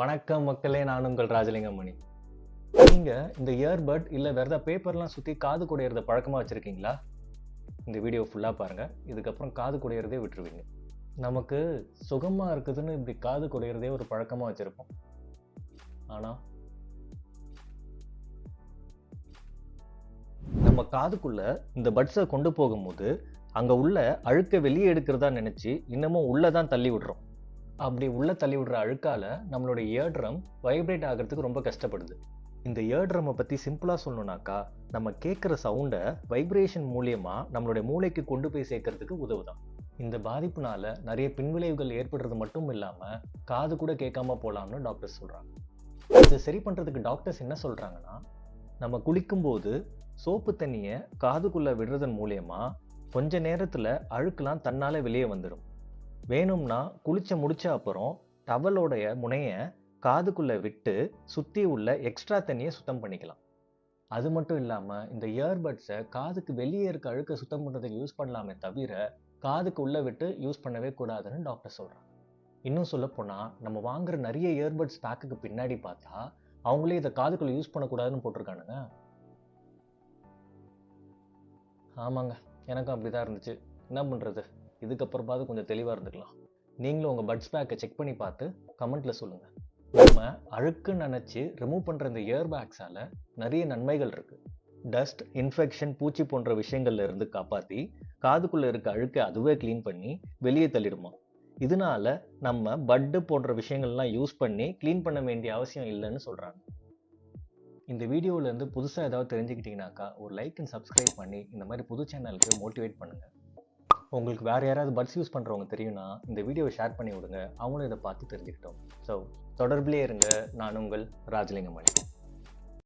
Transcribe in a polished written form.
வணக்கம் மக்களே, நான் உங்கள் ராஜலிங்கமணி. நீங்கள் இந்த இயர்பட் இல்லை வேறு பேப்பர்லாம் சுற்றி காது குடையிறத பழக்கமாக வச்சுருக்கீங்களா? இந்த வீடியோ ஃபுல்லாக பாருங்கள். இதுக்கப்புறம் காது குடையிறதே விட்டுருவீங்க. நமக்கு சுகமாக இருக்குதுன்னு இப்படி காது குடையிறதே ஒரு பழக்கமாக வச்சுருப்போம். ஆனால் நம்ம காதுக்குள்ளே இந்த பட்ஸை கொண்டு போகும்போது அங்கே உள்ள அழுக்கை வெளியே எடுக்கிறதா நினச்சி இன்னமும் உள்ளே தான் தள்ளி விடுறோம். அப்படி உள்ளே தள்ளி விடுற அழுக்கால் நம்மளோட இயர்ட்ரம் வைப்ரேட் ஆகிறதுக்கு ரொம்ப கஷ்டப்படுது. இந்த இயர்ட்ரம்மை பற்றி சிம்பிளாக சொல்லணுன்னாக்கா, நம்ம கேட்குற சவுண்டை வைப்ரேஷன் மூலியமாக நம்மளுடைய மூளைக்கு கொண்டு போய் சேர்க்கறதுக்கு உதவுதான். இந்த பாதிப்புனால நிறைய பின்விளைவுகள் ஏற்படுறது மட்டும் இல்லாமல் காது கூட கேட்காம போகலாம்னு டாக்டர்ஸ் சொல்கிறாங்க. இதை சரி பண்ணுறதுக்கு டாக்டர்ஸ் என்ன சொல்கிறாங்கன்னா, நம்ம குளிக்கும்போது சோப்பு தண்ணியை காதுக்குள்ளே விடுறதன் மூலியமாக கொஞ்ச நேரத்தில் அழுக்கெல்லாம் தன்னால் வெளியே வந்துடும். வேணும்னா முடிச்ச அப்புறம் டவலோடைய முனையை காதுக்குள்ளே விட்டு சுற்றி உள்ள எக்ஸ்ட்ரா தண்ணியை சுத்தம் பண்ணிக்கலாம். அது மட்டும் இல்லாமல் இந்த இயர்பட்ஸை காதுக்கு வெளியே இருக்க அழுக்கை சுத்தம் பண்ணுறதுக்கு யூஸ் பண்ணலாமே தவிர காதுக்கு உள்ளே விட்டு யூஸ் பண்ணவே கூடாதுன்னு டாக்டர் சொல்கிறாங்க. இன்னும் சொல்லப்போனால் நம்ம வாங்குற நிறைய இயர்பட்ஸ் பேக்குக்கு பின்னாடி பார்த்தா அவங்களே இதை காதுக்குள்ளே யூஸ் பண்ணக்கூடாதுன்னு போட்டிருக்கானுங்க. ஆமாங்க, எனக்கும் அப்படி தான் இருந்துச்சு. என்ன பண்ணுறது, இதுக்கப்புறமாவது கொஞ்சம் தெளிவாக இருந்துக்கலாம். நீங்களும் உங்கள் பட்ஸ் பேக்கை செக் பண்ணி பார்த்து கமெண்ட்டில் சொல்லுங்கள். நம்ம அழுக்குன்னு நினச்சி ரிமூவ் பண்ணுற இந்த இயர்பேக்ஸால் நிறைய நன்மைகள் இருக்குது. டஸ்ட், இன்ஃபெக்ஷன், பூச்சி போன்ற விஷயங்கள்ல இருந்து காப்பாற்றி காதுக்குள்ளே இருக்க அழுக்கை அதுவே க்ளீன் பண்ணி வெளியே தள்ளிடுமா. இதனால நம்ம பட்டு போன்ற விஷயங்கள்லாம் யூஸ் பண்ணி க்ளீன் பண்ண வேண்டிய அவசியம் இல்லைன்னு சொல்கிறாங்க. இந்த வீடியோவிலேருந்து புதுசாக ஏதாவது தெரிஞ்சுக்கிட்டீங்கன்னாக்கா ஒரு லைக் அண்ட் சப்ஸ்கிரைப் பண்ணி இந்த மாதிரி புது சேனலுக்கு மோட்டிவேட் பண்ணுங்கள். உங்களுக்கு வேறு யாராவது பட்ஸ் யூஸ் பண்ணுறவங்க தெரியும்னா இந்த வீடியோவை ஷேர் பண்ணி விடுங்க, அவங்களும் இதை பார்த்து தெரிஞ்சுக்கிட்டோம். ஸோ தொடர்பிலே இருங்க. நான் உங்கள் ராஜலிங்கமணி.